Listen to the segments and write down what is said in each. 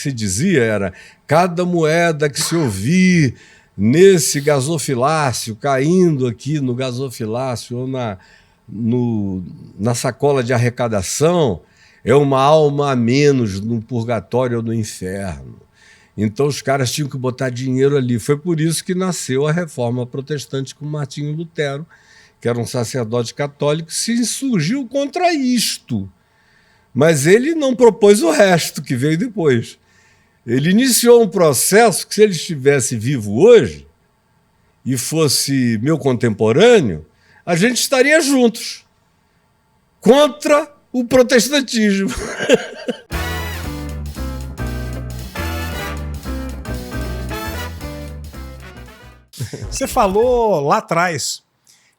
se dizia era: cada moeda que se ouvir nesse gasofilácio, caindo aqui no gasofilácio ou na sacola de arrecadação, é uma alma a menos no purgatório ou no inferno. Então os caras tinham que botar dinheiro ali. Foi por isso que nasceu a Reforma Protestante com Martinho Lutero, que era um sacerdote católico, se insurgiu contra isto. Mas ele não propôs o resto, que veio depois. Ele iniciou um processo que, se ele estivesse vivo hoje e fosse meu contemporâneo, a gente estaria juntos contra o protestantismo. Você falou lá atrás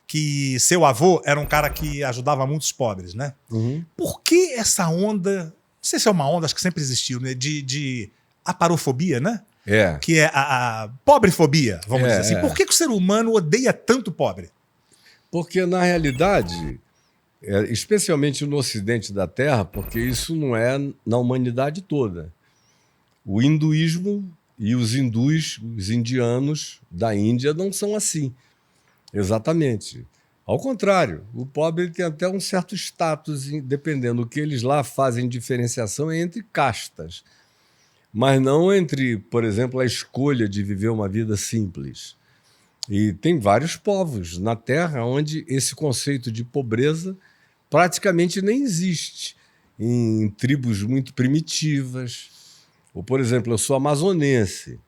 que seu avô era um cara que ajudava muitos pobres, né? Uhum. Por que essa onda, não sei se é uma onda, acho que sempre existiu, né? De aparofobia, né? É. Que é a pobrefobia, vamos dizer assim. É. Por que o ser humano odeia tanto o pobre? Porque, na realidade, especialmente no ocidente da Terra, porque isso não é na humanidade toda. O hinduísmo e os hindus, os indianos da Índia, não são assim. Exatamente. Ao contrário, o pobre tem até um certo status, dependendo do que eles lá fazem diferenciação entre castas, mas não entre, por exemplo, a escolha de viver uma vida simples. E tem vários povos na Terra onde esse conceito de pobreza praticamente nem existe, em tribos muito primitivas. Ou, por exemplo, eu sou amazonense.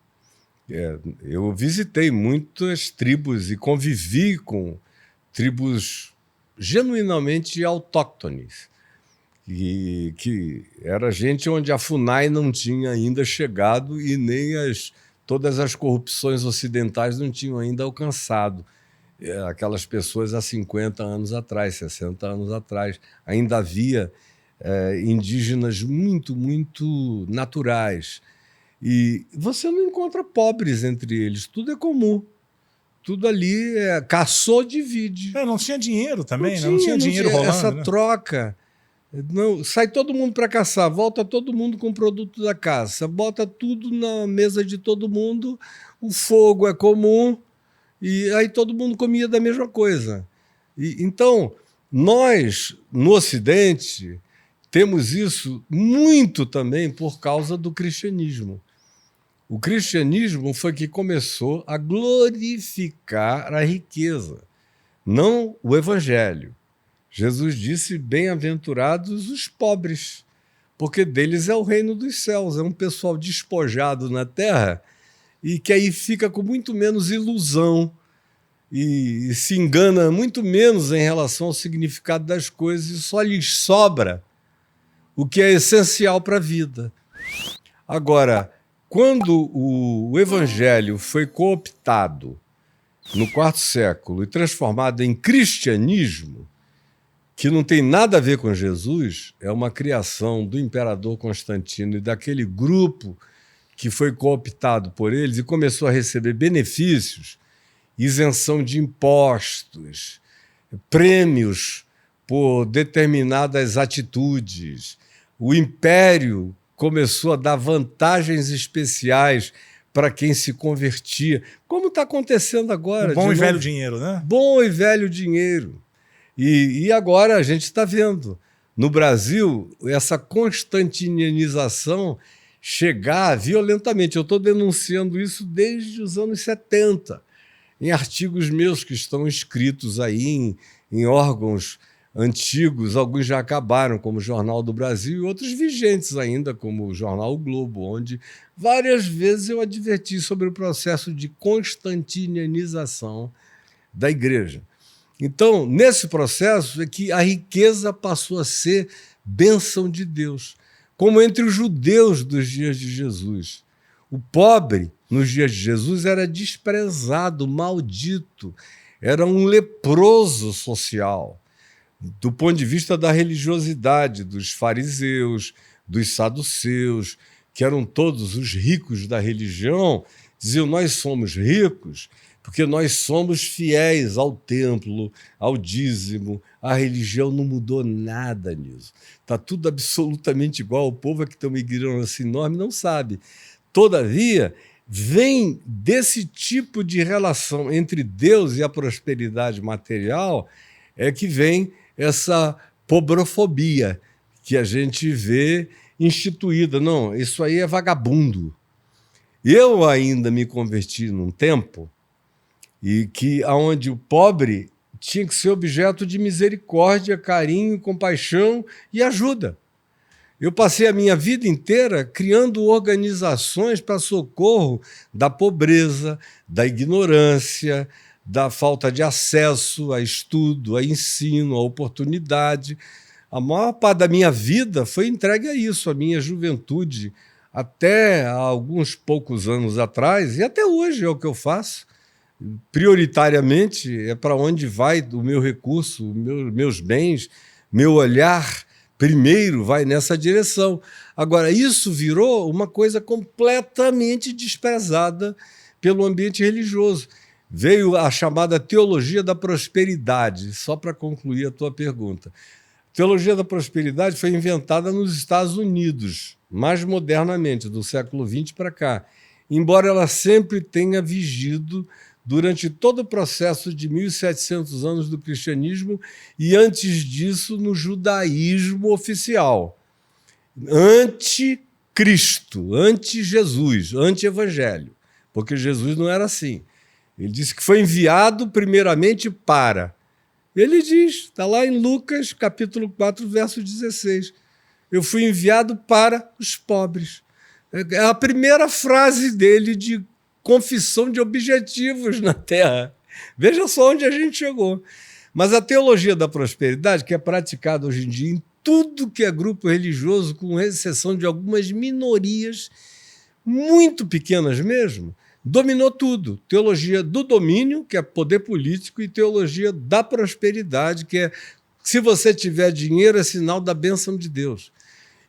Eu visitei muitas tribos e convivi com tribos genuinamente autóctones, que era gente onde a FUNAI não tinha ainda chegado e nem todas as corrupções ocidentais não tinham ainda alcançado aquelas pessoas há 50 anos atrás, 60 anos atrás. Ainda havia indígenas muito, muito naturais. E você não encontra pobres entre eles, tudo é comum. Tudo ali caçou, divide. Não tinha dinheiro também, não tinha dinheiro rolando. Essa né? troca. Não, sai todo mundo para caçar, volta todo mundo com o produto da caça, bota tudo na mesa de todo mundo, o fogo é comum, e aí todo mundo comia da mesma coisa. Então, nós, no Ocidente, temos isso muito também por causa do cristianismo. O cristianismo foi que começou a glorificar a riqueza, não o evangelho. Jesus disse: bem-aventurados os pobres, porque deles é o reino dos céus. É um pessoal despojado na terra e que aí fica com muito menos ilusão e se engana muito menos em relação ao significado das coisas e só lhes sobra o que é essencial para a vida. Agora, quando o evangelho foi cooptado no IV século e transformado em cristianismo, que não tem nada a ver com Jesus, é uma criação do imperador Constantino e daquele grupo que foi cooptado por eles e começou a receber benefícios, isenção de impostos, prêmios por determinadas atitudes. O império começou a dar vantagens especiais para quem se convertia, como está acontecendo agora. Um bom e velho dinheiro, né? Bom e velho dinheiro. E agora a gente está vendo, no Brasil, essa constantinianização chegar violentamente. Eu estou denunciando isso desde os anos 70, em artigos meus que estão escritos aí em órgãos antigos, alguns já acabaram, como o Jornal do Brasil, e outros vigentes ainda, como o Jornal O Globo, onde várias vezes eu adverti sobre o processo de constantinianização da igreja. Então, nesse processo é que a riqueza passou a ser bênção de Deus, como entre os judeus dos dias de Jesus. O pobre, nos dias de Jesus, era desprezado, maldito, era um leproso social, do ponto de vista da religiosidade dos fariseus, dos saduceus, que eram todos os ricos da religião, diziam: nós somos ricos porque nós somos fiéis ao templo, ao dízimo, a religião não mudou nada nisso. Está tudo absolutamente igual, o povo é que tem uma ignorância enorme, não sabe. Todavia, vem desse tipo de relação entre Deus e a prosperidade material é que vem essa pobrofobia que a gente vê instituída. Não, isso aí é vagabundo. Eu ainda me converti num tempo e que aonde o pobre tinha que ser objeto de misericórdia, carinho, compaixão e ajuda. Eu passei a minha vida inteira criando organizações para socorro da pobreza, da ignorância, da falta de acesso a estudo, a ensino, a oportunidade. A maior parte da minha vida foi entregue a isso, a minha juventude, até há alguns poucos anos atrás, e até hoje é o que eu faço. Prioritariamente é para onde vai o meu recurso, meus bens, meu olhar. Primeiro vai nessa direção. Agora, isso virou uma coisa completamente desprezada pelo ambiente religioso. Veio a chamada teologia da prosperidade, só para concluir a tua pergunta. A teologia da prosperidade foi inventada nos Estados Unidos, mais modernamente, do século XX para cá, embora ela sempre tenha vigido durante todo o processo de 1.700 anos do cristianismo e, antes disso, no judaísmo oficial. Anti-Cristo, anti-Jesus, anti-evangelho, porque Jesus não era assim. Ele disse que foi enviado primeiramente para. Ele diz, está lá em Lucas, capítulo 4, verso 16. Eu fui enviado para os pobres. É a primeira frase dele de confissão de objetivos na Terra. Veja só onde a gente chegou. Mas a teologia da prosperidade, que é praticada hoje em dia em tudo que é grupo religioso, com exceção de algumas minorias, muito pequenas mesmo, dominou tudo. Teologia do domínio, que é poder político, e teologia da prosperidade, que é se você tiver dinheiro, é sinal da bênção de Deus.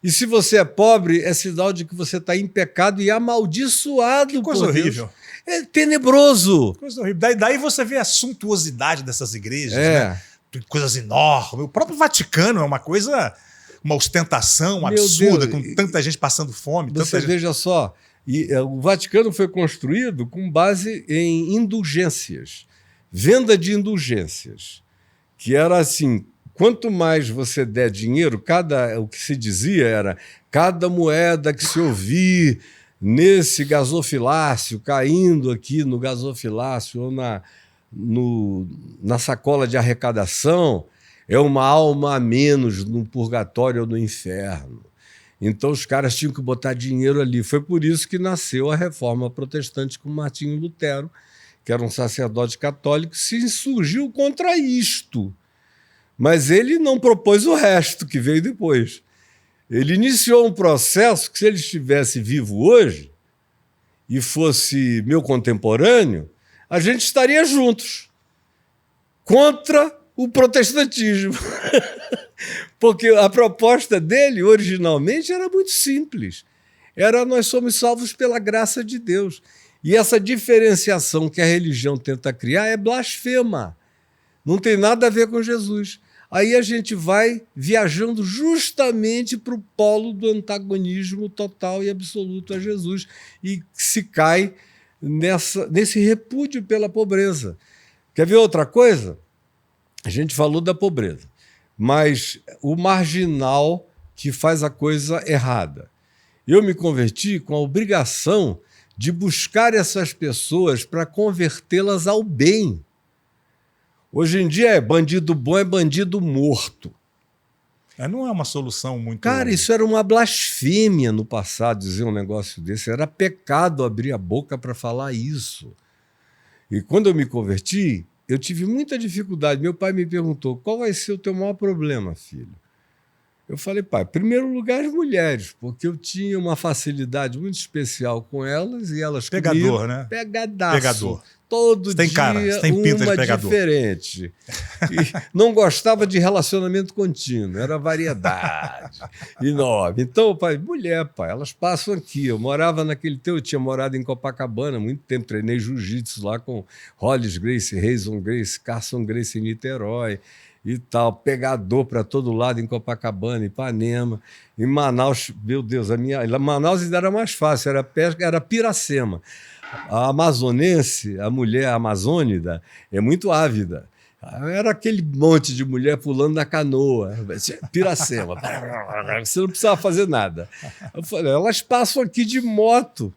E se você é pobre, é sinal de que você está em pecado e amaldiçoado por Deus. Coisa horrível. É tenebroso. Coisa horrível. Daí você vê a suntuosidade dessas igrejas, né? Coisas enormes. O próprio Vaticano é uma coisa, uma ostentação absurda, com tanta gente passando fome. Você veja só, o Vaticano foi construído com base em indulgências, venda de indulgências, que era assim. Quanto mais você der dinheiro, o que se dizia era cada moeda que se ouvir nesse gasofilácio, caindo aqui no gasofilácio ou na sacola de arrecadação, é uma alma a menos no purgatório ou no inferno. Então os caras tinham que botar dinheiro ali. Foi por isso que nasceu a Reforma Protestante com Martinho Lutero, que era um sacerdote católico, se insurgiu contra isto. Mas ele não propôs o resto que veio depois. Ele iniciou um processo que, se ele estivesse vivo hoje e fosse meu contemporâneo, a gente estaria juntos contra o protestantismo. Porque a proposta dele, originalmente, era muito simples. Era nós somos salvos pela graça de Deus. E essa diferenciação que a religião tenta criar é blasfema. Não tem nada a ver com Jesus. Aí a gente vai viajando justamente para o polo do antagonismo total e absoluto a Jesus e se cai nesse repúdio pela pobreza. Quer ver outra coisa? A gente falou da pobreza, mas o marginal que faz a coisa errada. Eu me converti com a obrigação de buscar essas pessoas para convertê-las ao bem. Hoje em dia bandido bom é bandido morto. Não é uma solução muito... Cara, isso era uma blasfêmia no passado, dizer um negócio desse. Era pecado abrir a boca para falar isso. E quando eu me converti, eu tive muita dificuldade. Meu pai me perguntou, qual vai ser o teu maior problema, filho? Eu falei, pai, em primeiro lugar as mulheres, porque eu tinha uma facilidade muito especial com elas e elas Pegador, comigo, né? Pegadaço. Pegador. Todo tem dia cara, tem pinta uma de pegador. diferente. E não gostava de relacionamento contínuo, era variedade enorme. Então, pai, mulher, pai, elas passam aqui. Eu morava eu tinha morado em Copacabana há muito tempo, treinei jiu-jitsu lá com Hollis Gracie, Reison Gracie, Carson Gracie em Niterói e tal, pegador para todo lado em Copacabana, Ipanema, em Manaus, meu Deus, Manaus ainda era mais fácil, era pesca, era Piracema. A amazonense, a mulher amazônida, é muito ávida. Era aquele monte de mulher pulando na canoa, Piracema. Você não precisava fazer nada. Eu falei, elas passam aqui de moto,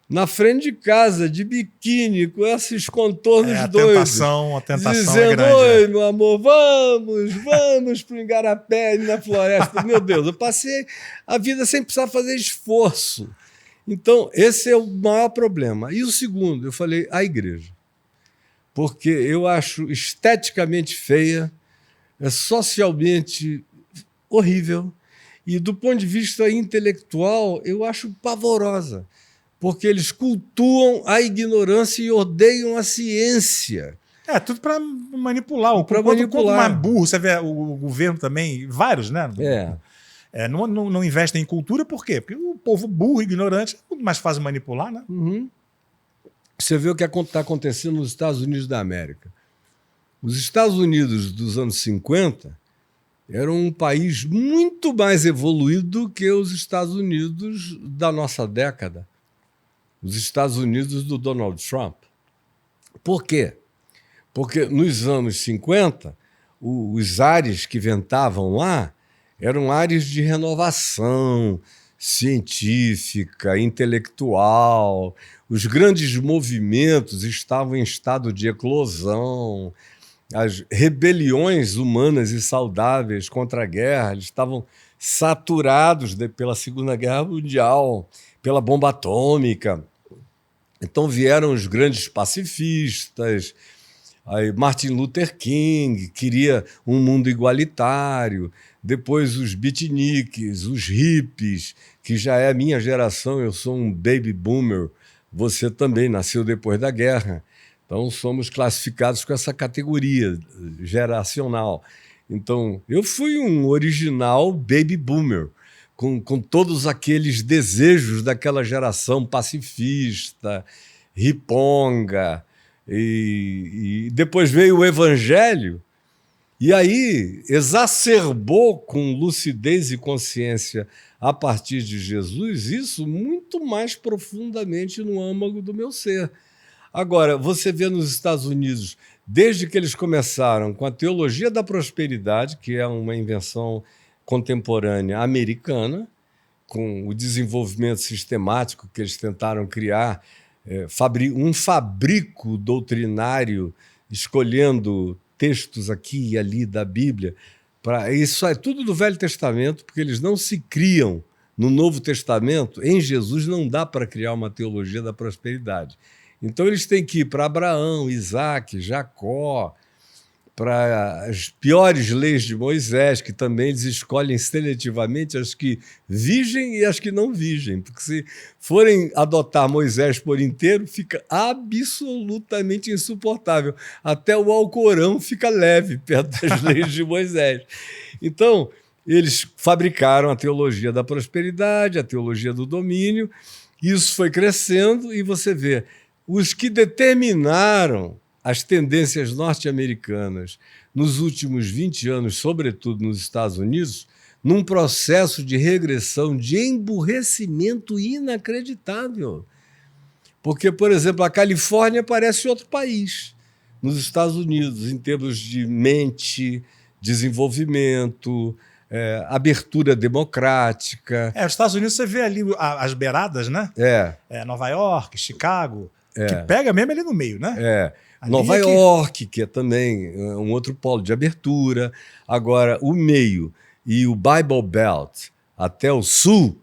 na frente de casa, de biquíni, com esses contornos doidos. A tentação dizendo, é grande. oi, meu amor, vamos para o Igarapé, na floresta. Meu Deus, eu passei a vida sem precisar fazer esforço. Então, esse é o maior problema. E o segundo, eu falei, a igreja. Porque eu acho esteticamente feia, é socialmente horrível, e do ponto de vista intelectual, eu acho pavorosa, porque eles cultuam a ignorância e odeiam a ciência. É, tudo para manipular. Quanto mais burro, você vê o governo também, vários, né? Não investem em cultura, por quê? Porque o povo burro, ignorante, é muito mais fácil manipular, né? Uhum. Você vê o que está acontecendo nos Estados Unidos da América. Os Estados Unidos dos anos 50 eram um país muito mais evoluído do que os Estados Unidos da nossa década. Os Estados Unidos do Donald Trump. Por quê? Porque nos anos 50, os ares que ventavam lá eram áreas de renovação científica, intelectual. Os grandes movimentos estavam em estado de eclosão. As rebeliões humanas e saudáveis contra a guerra eles estavam saturados pela Segunda Guerra Mundial, pela bomba atômica. Então vieram os grandes pacifistas. Aí Martin Luther King queria um mundo igualitário. Depois os beatniks, os hippies, que já é a minha geração, eu sou um baby boomer, você também nasceu depois da guerra. Então somos classificados com essa categoria geracional. Então eu fui um original baby boomer, com todos aqueles desejos daquela geração pacifista, riponga. E depois veio o evangelho, e aí exacerbou com lucidez e consciência a partir de Jesus isso muito mais profundamente no âmago do meu ser. Agora, você vê nos Estados Unidos, desde que eles começaram com a teologia da prosperidade, que é uma invenção contemporânea americana, com o desenvolvimento sistemático que eles tentaram criar, um fabrico doutrinário, escolhendo textos aqui e ali da Bíblia. Isso é tudo do Velho Testamento, porque eles não se criam no Novo Testamento. Em Jesus não dá para criar uma teologia da prosperidade. Então eles têm que ir para Abraão, Isaac, Jacó, para as piores leis de Moisés, que também eles escolhem seletivamente as que vigem e as que não vigem, porque se forem adotar Moisés por inteiro, fica absolutamente insuportável. Até o Alcorão fica leve perto das leis de Moisés. Então, eles fabricaram a teologia da prosperidade, a teologia do domínio, isso foi crescendo e você vê, os que determinaram as tendências norte-americanas nos últimos 20 anos, sobretudo nos Estados Unidos, num processo de regressão, de emburrecimento inacreditável. Porque, por exemplo, a Califórnia parece outro país nos Estados Unidos, em termos de mente, desenvolvimento, abertura democrática. Os Estados Unidos você vê ali as beiradas, né? Nova York, Chicago, que pega mesmo ali no meio, né? Nova York, que é também um outro polo de abertura. Agora, o meio e o Bible Belt até o sul,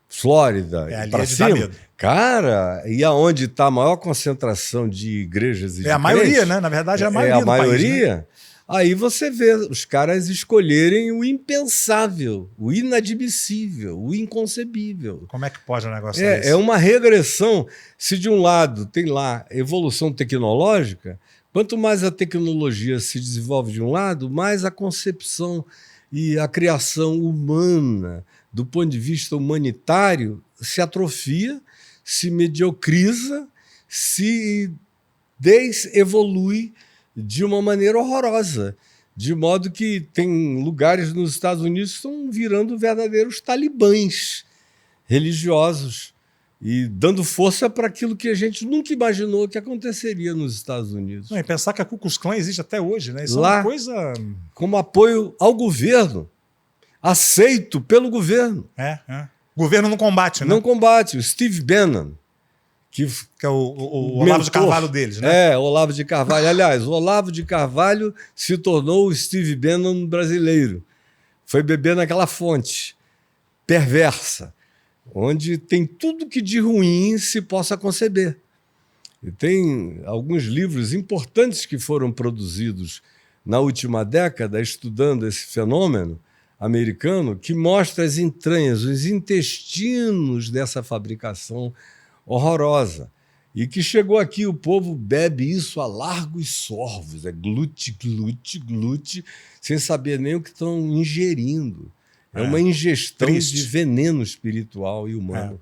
Flórida, para cima, cara, e aonde está a maior concentração de igrejas e de a maioria, né? Na verdade, é a maioria do maioria. país, né? Aí você vê os caras escolherem o impensável, o inadmissível, o inconcebível. Como é que pode um negócio desse? É uma regressão. Se de um lado tem lá evolução tecnológica, quanto mais a tecnologia se desenvolve de um lado, mais a concepção e a criação humana, do ponto de vista humanitário, se atrofia, se mediocriza, se desevolui de uma maneira horrorosa, de modo que tem lugares nos Estados Unidos que estão virando verdadeiros talibãs religiosos e dando força para aquilo que a gente nunca imaginou que aconteceria nos Estados Unidos. Não, e pensar que a Ku Klux Klan existe até hoje, né? Isso lá, é uma coisa... como apoio ao governo, aceito pelo governo. O governo não combate, né? Não combate. O Steve Bannon, que é o Olavo de Carvalho deles, né? Olavo de Carvalho. Aliás, o Olavo de Carvalho se tornou o Steve Bannon brasileiro. Foi beber naquela fonte perversa, onde tem tudo que de ruim se possa conceber. E tem alguns livros importantes que foram produzidos na última década, estudando esse fenômeno americano, que mostra as entranhas, os intestinos dessa fabricação horrorosa. E que chegou aqui, o povo bebe isso a largos sorvos, glute, glute, glute, sem saber nem o que estão ingerindo. É uma ingestão de veneno espiritual e humano.